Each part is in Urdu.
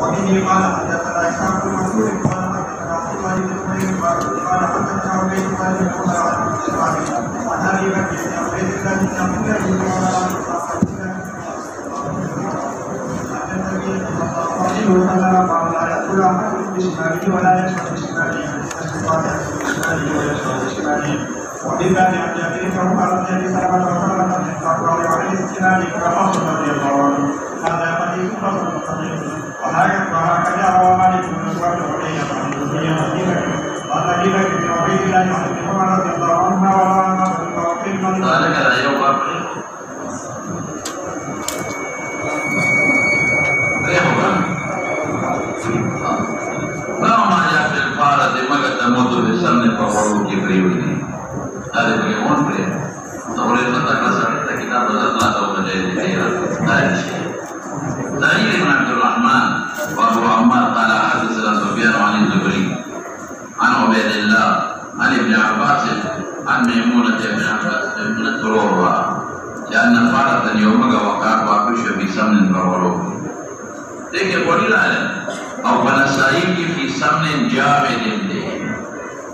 وبه قال حدثنا اسحاق بن منصور قال حدثنا عبد الله بن زبير قال حدثنا عبيد الله بن عمر عن ابي بكر بن عبيد الله بن عبد الله بن عمر قال لا يأكل أحدكم بشماله ولا يشرب بشماله وبالذات عن جابر فهو على النبي صلى الله عليه وسلم من الأقوال وعن السنان كحفص رضي الله عنه هذا حديث حسن صحيح وهكذا روى مالك بن سعد وعلي عن الزبير عن ابي بكر بن عبيد الله عن ابن عمر رضي الله عنهما ذلك لا يوقع motor besar ni perlu diberi. Dari bagaimana beri? Tahu itu tak kasar kita betul-betul tahu menjadi daerah dari sini. Dari Ibn Abdul Rahman, Abu Ammar qala hadatsana Sufyan an Zuhri, an Ubaidillah, an Ibn Abbas, an Maimunah bin Abbas bin Turwa. Jangan faratan yawma waqa'a wa kusha bi samnin farwalu. Dekhe bodi la hai. Aw banasai ki fi samnin jamidin de.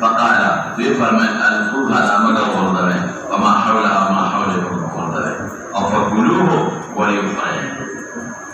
فقال بفرما الفوق على مدى وردره وما حولها ما حوله وردره او فقلوه وليفعل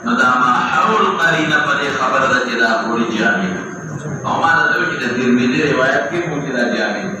ندama haul qarina pada khabar ada tidak boleh jamin. Amal itu kita Tirmidzi riwayat ke pun tidak jamin.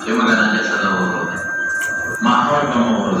Cuma kan aja salah urut. Mahal kamu urut.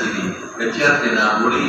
sini kecil tidak boleh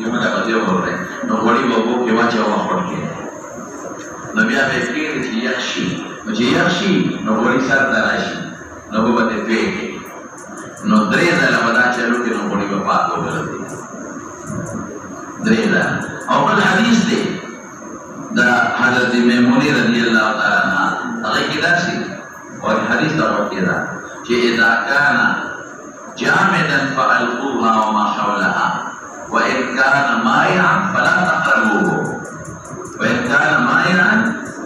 cuma dapat dia boleh. Nobody will give a job for him. Nabia Bekir is Yashi. Yashi, nobody said that I should. Nobody paid. No Dreda la Badacha look at nobody will pass over the Dreda. Our hadith day. The Hadith Memoni radiallahu ta'ala. Alakidasi. Or hadith about Kira. Jeda kana jamidan fa'alquha wa ma hawlaha. وإن كان مائعا فلا تقربوه وإن كان مائعا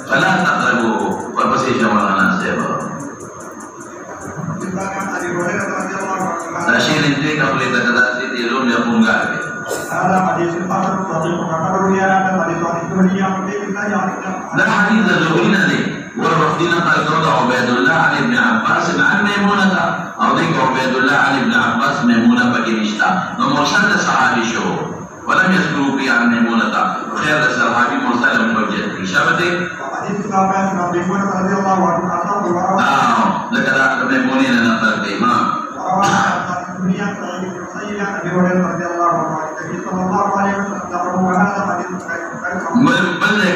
فلا تقربوه فبسي جمالنا سيبا تشير انتك أولي تكداسي تيلون يقوم قابل هذا حديث الفاتر الصديق وكبر ليانا لا حديث الزهرين دي والرفضين قال قرد عبيد الله عن ابن عباس عن ميمونة أو ذيك عبيد الله عن ابن عباس ميمونة بكنشتا ومرسل صحابي شو ولم يذكروا في عن ميمونة وخير الصحابي مرسل موجد في شبته وحديث صحابي عن ميمونة رضي الله عنه لقد ميمونين نقل الإمام بل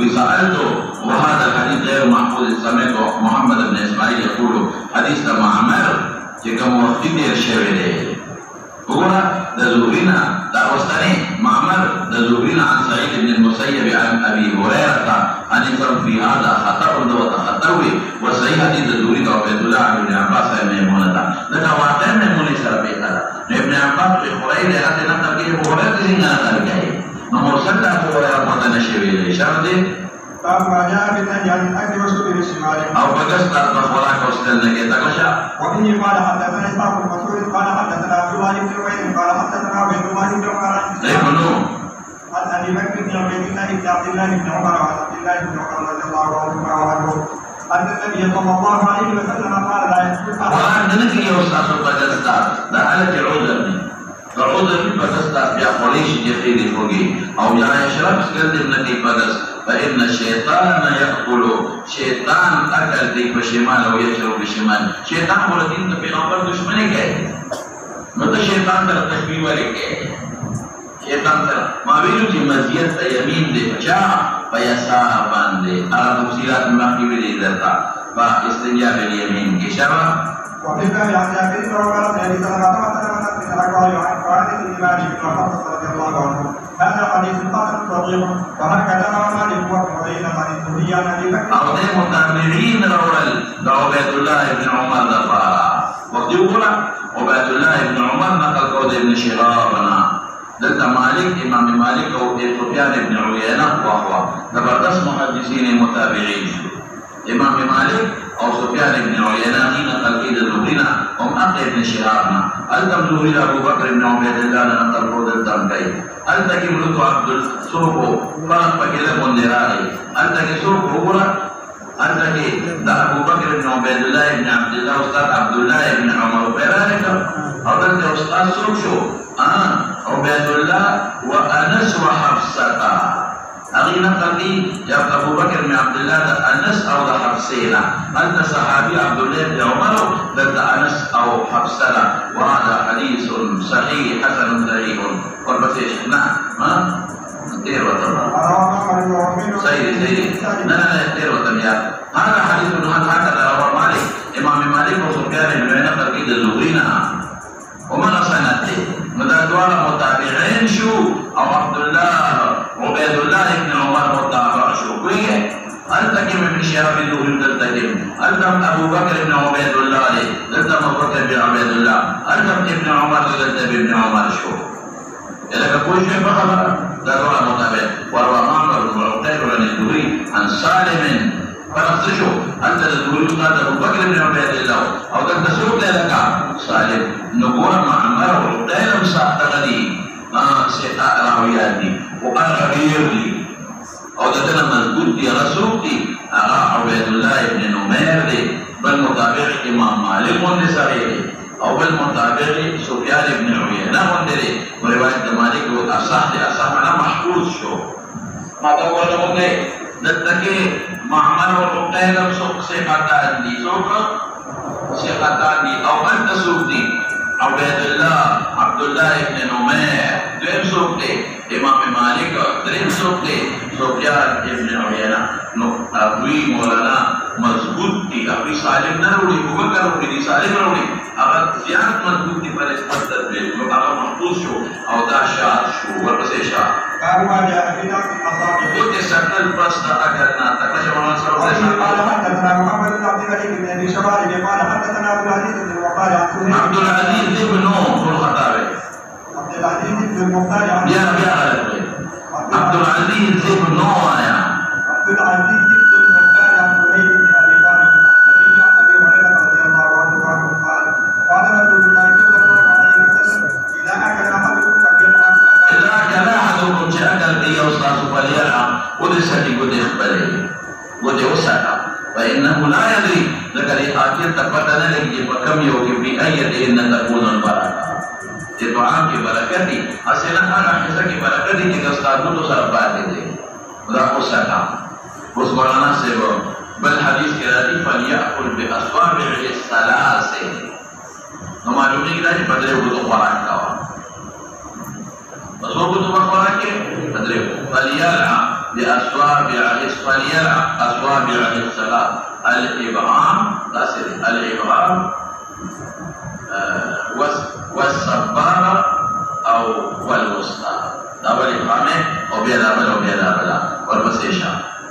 وسألته وهذا الحديث غير محفوظ سمعته محمد بن إسماعيل يقول حديث معمر jika mewakili الشافعي هو ذذورنا دعوستني معمر ذذورنا عن سعيد بن المسيب عن أبي هريرة أن يكون في هذا خطأ وتخطوي وصحيح حديث ذذوري عبيد الله عن ابن عباس عن ميمونة لك واقع ميمونة سربي هذا ابن عباس في خريج أتنا تبكي هريرة سنة تركيه نمرسل أبو هريرة مدن الشافعي ویلې شرط باب ما جاء في النهي عن الاكل والشرب بالشمال. او بغس تر خوراک او سکل لګي تکشا. وبه قال حدثنا اسحاق بن مسعود قال حدثنا عبد الله بن عبيد قال حدثنا عبيد الله بن عمر عن ابي بكر بن عبيد الله بن عبد الله بن عمر وعن عبد الله بن عمر رضي الله عنه أن النبي صلى الله عليه وسلم قال لا يسبق أحد. وأنا نجي يا أستاذ بغستا لعلك عذرني. فعذرني بغستا في أقواليش يخيري فوقي أو يعني يشرب سكرت ابنتي بغس فإن الشيطان يأكل شيطان أكل ديك بشمال ويشرب بشمال. شيطان ولكن في غمر دشمني كي متى شيطان ترى تشبيه ولك شيطان ترى ما بينو في مزيد يمين دي بچا فيسار باندي على تفصيلات المحكمة دي ذاتا فاستنجاب اليمين كشرع. وفي الباب عن جابر بن عمر بن ابي سلمة قال عن خالد بن مالك بن حفص رضي الله عنه هذا حديث حسن صحيح وهكذا روى مالك وابن عن الزهري عن ابي بكر. أو ده متابعين روى عبيد الله بن عمر ظفارا وقت يقول عبيد الله بن عمر نقل قول ابن شهابنا دلتا مالك امام مالك او سفيان بن عيينة وهو زبردست محدثين متابعين امام مالك او سفيان بن عيينة حين نقل كيد الزهرينا هم اخي ابن شهابنا التم زهري ابو بكر بن عبيد الله نقل قول التم كي التكي ملك عبد السوق فرق بكذا مندراري التكي سوق هو التكي دا ابو بكر بن عبيد الله بن عبد الله استاذ عبد الله بن عمر بيرانك او دلتا استاذ سوق شو عبيد الله وأنس وحفصة. أغينا قلبي يا أبو بكر بن عبد الله أنس أو حفصينا أنت صحابي عبد الله بن عمر ضد أنس أو حفصة وهذا حديث صحيح حسن صحيح والبسيش نعم تير وتم سيدي لا تير وتم يا هذا حديث هكذا رواه مالك إمام مالك وسفيان بن عيينة تركيد الزهرينا ومن سنته مدادوانا متابعين شو او عبد الله عبيد الله بن عمر متابع شو كويه التكم من شهاب الزهري تلتكم التم ابو بكر بن عبيد الله التم ابو بكر بن عبيد الله التم ابن عمر التم ابن عمر شو اذا كل شيء فخبر دادوانا متابع وروى معمر بن عقيل عن الزهري عن سالم فنفسشو أنت تقول قال أبو بكر بن عبيد الله أو تنتسوق لك سالم نقول معمر وقتين مساعدة غدي سيئة راوياتي وقال غير لي أو تتنا مزبوط يا رسولتي أغا عبيد الله بن نمير دي بل مطابق إمام مالك ونسائي أو بل مطابق سفيان بن عيينة وندري ورواية مالك وأصح أنا محفوظ شو ما تقول لهم نتكي معمر وقتين سوق سيقاتان دي أو أنت سوقتي عبيد الله عبد الله بن نمير دوم سوقتي إمام مالك دريم سوقتي سفيان بن عيينة أبوي مولانا مضبوطي أبوي سالم نروي بكر نروي سالم نروي أبد زيادة مضبوطي پر اسمت تدبير أبد محفوظ شو أو دا شاد شو ورسي شاد قالوا جاء في ذاك الأصابع وجه سكل بس أكلنا تكشف عن سرور قال حدثنا محمد بن عبد الملك بن أبي شباب قال حدثنا عبد العزيز بن وقال عبد العزيز بن الخطابي عبد العزيز بن المختار عبد العزيز بن نوح عبد العزيز بن المختار عن زهير بن أبي طالب عن أبي هريرة رضي الله عنه قال قال رسول الله صلى الله عليه وسلم إذا أكل أحدكم فليطعم إذا أكل أحدكم شأكل بي أستاذ فليرحم ودسني قد إخبري قد وسعى فإنه لا يدري لكن آخر تقدنا لك وكم يوم بأية إن تكون البركة الدعاء کی برکتی حسنا انا حصہ کی برکتی کہ استادوں تو سب بات دے خدا کو سکا اس مولانا سے وہ بل حدیث کے راضی فلیاکل باصابع الثلاث نو معلوم ہے کہ بدلے وہ تو خوراک کا بس وہ تو خوراک کے بدلے فلیرع باصابع اصابع الثلاث الابهام تصل الابهام والسبابة أو والوسطى دبل إبهامه أو بيدابلا والبسيشة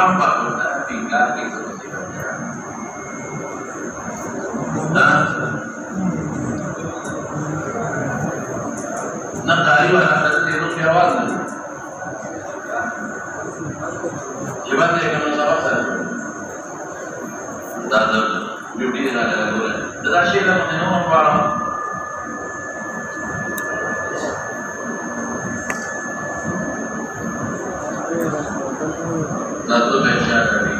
tanpa kita tinggal di seperti kerja. Nah dari mana ada tiru awal? Coba dia kamu sahabat. Dan beauty ada boleh. Tetapi kita mengenal apa? Satu baca dari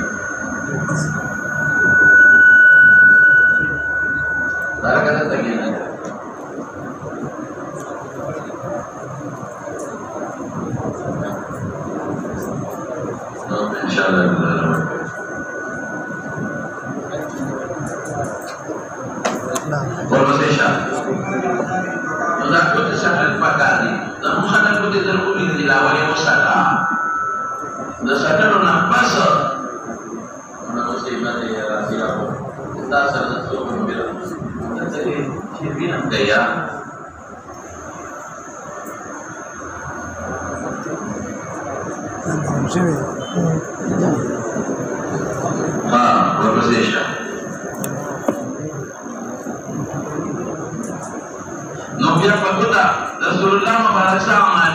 Tara kata tadi ni. InsyaAllah. Conversation. Sudah kita sangat pakari. Namun kadang kita terhubung di lawan yang usaha. Sudah sadar nak pasal. Mana mesti mati ya siapa? Kita sadar semua bilang. Jadi bilang gaya. Conversation. Nobia pakuta Rasulullah membaca amal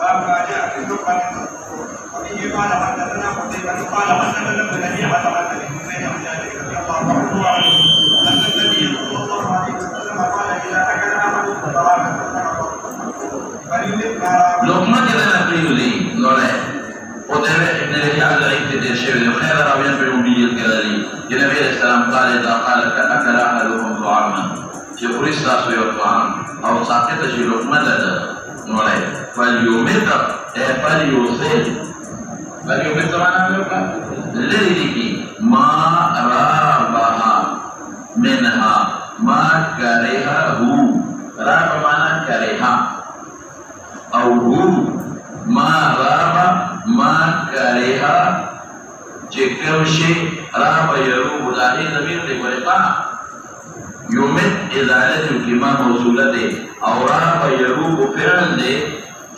Bab aja itu kan ini pada masa tengah putih kan pada masa tengah berani pada masa ini saya menjadi apa tua dan tadi Allah hari apa lagi akan apa Luqman kita nak beli nolai. Odewe ibn Al Ayyid dari Syekh Khair Rawiyan bil Ummiyil Kalali. Jadi Nabi Sallam qala idza qala akala ahadukum ta'aman. Syekh Islam wa ta'am atau sakit si Luqman ada nolai. Falyumita falyusil. Falyumita mana apa? Liliki ma rabaha minha ma karihahu. Raba mana kariha. Au ma raba ma kariha jikam shi raba yaru dari zamir de mereka yumit izalat kima mausulate au raba yaru fi'l de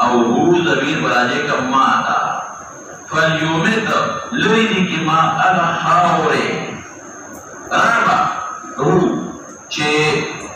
au zamir baraje kamma ata fal yumit luidi kima ala haure raba che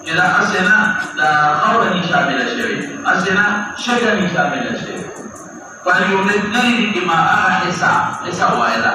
kita asena da khawra ni shamil shari asena shaka ni shamil shari fali umidni ki ma ahisa isa waida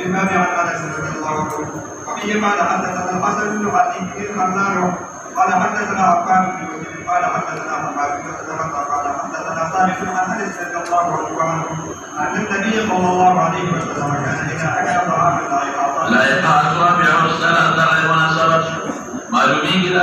بما بأن رسول الله وفيه قال حدثنا الحسن بن علي بن خلال قال حدثنا عفان بن وكيل قال حدثنا محمد بن سلمة قال حدثنا ثابت عن انس رضي الله عنه ان النبي صلى الله عليه وسلم كان اذا اكل طعاما لا يقع اصابعه السنه ترى مناسبه معلومي كده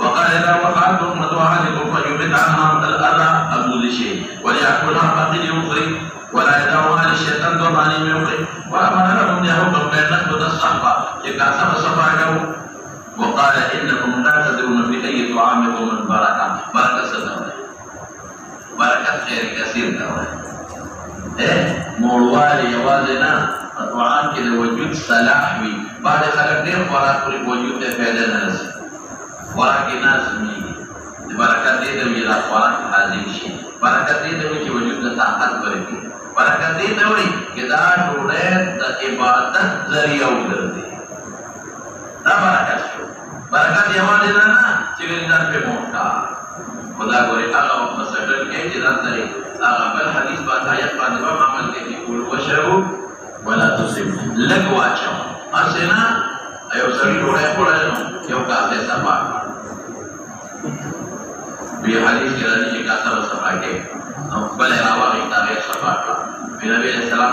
وقال اذا وقعتم مدعاءكم فيمت عنها الاذى ابو لشيء وليأكلها باقي يخرج ولا يدعوها للشيطان ضماني يوقي وأمر لهم يهود بين نخبة الصحبة يكاسب الصفا له وقال إنكم لا تدرون في أي طعامكم البركة بركة سنة بركة خير كثير كوي موالي يوازنا الطعام كده وجود صلاحي بعد خلقنا وراء كل وجود فعل الناس وراء الناس مي بركة دي ده يلا وراء هذه الشيء بركة دي ده وجود طاقت بركة بركة دي ده kita nuret ibadat zariya udarti. Nah barakat itu, barakat yang mana dana? Cirinan pemuka. Khuda gori Allah masalah ke jiran dari amal hadis bahaya pada amal ke kul washaru wala tusib. Lagu acam. Asena ayo sari nuret pula yo kase sabak. Biar hadis kirani jika salah sebagai boleh awal kita biar sabak. Nabi Sallam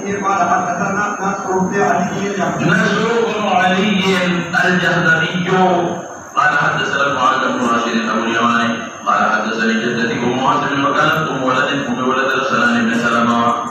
قال حدثنا نصر بن علي الجهضمي قال حدثنا معاذ بن راشد ابو اليماني قال حدثني جدتي ام عاصم وكانت ام ولد رسول بن سلمة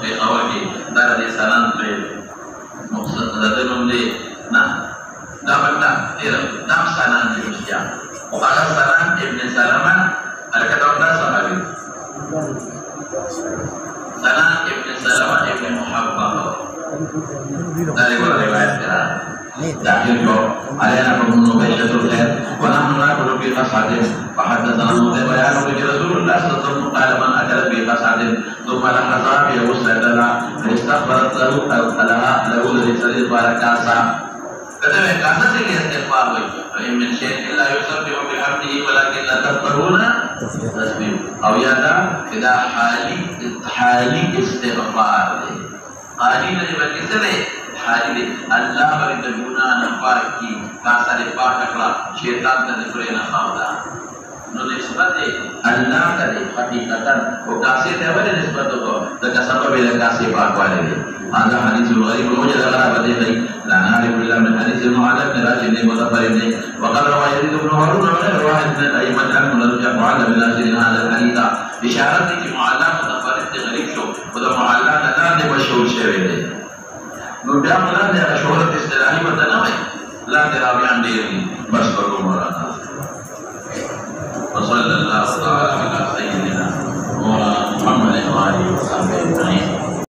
في awalnya dari sanan pe maksud dari nomde nah dapat dah sanan di Indonesia qala sanan ibn Salamah ada kata sahabi Sanan ibn Salamah ibn Muhabbah dari riwayat Quran. Dahil ko alena pembunuh Baitul Khair wa nahnu naqulu fi qasadin fa hadatsana bayanu bi Rasulullah sallallahu alaihi wasallam akala bi qasadin thumma lahadha bi usladana istaghfarat lahu lahu lisan barakasa kata kasa se istighfar hai min syai'in la yusabbihu bihamdihi walakin la tadhkuruna tasbih aw yada ila hali istighfar hali ne bagi sebe hali Allah bari guna nampak ki kasa de pakakla syaitan dan surena khawda no nisbate Allah tadi hakikatan ko kase de wale nisbat ko daga sabab ile kase pakwale هذا حديث غريب وجد غرابة إليه لا نعرف إلا من حديث معاذ بن راشد مظفر بن وقال روى يزيد بن هارون وغير واحد من الأئمة عنه نرجع معاذ بن راشد هذا الحديث إشارة معاذ مظفر بن غريب شو وده معاذ لا مشهور شيء نرجع معاذ شهرة استلاهي وتنوي لا تراوي عن دينه بس بقوم ورانا وصلى الله تعالى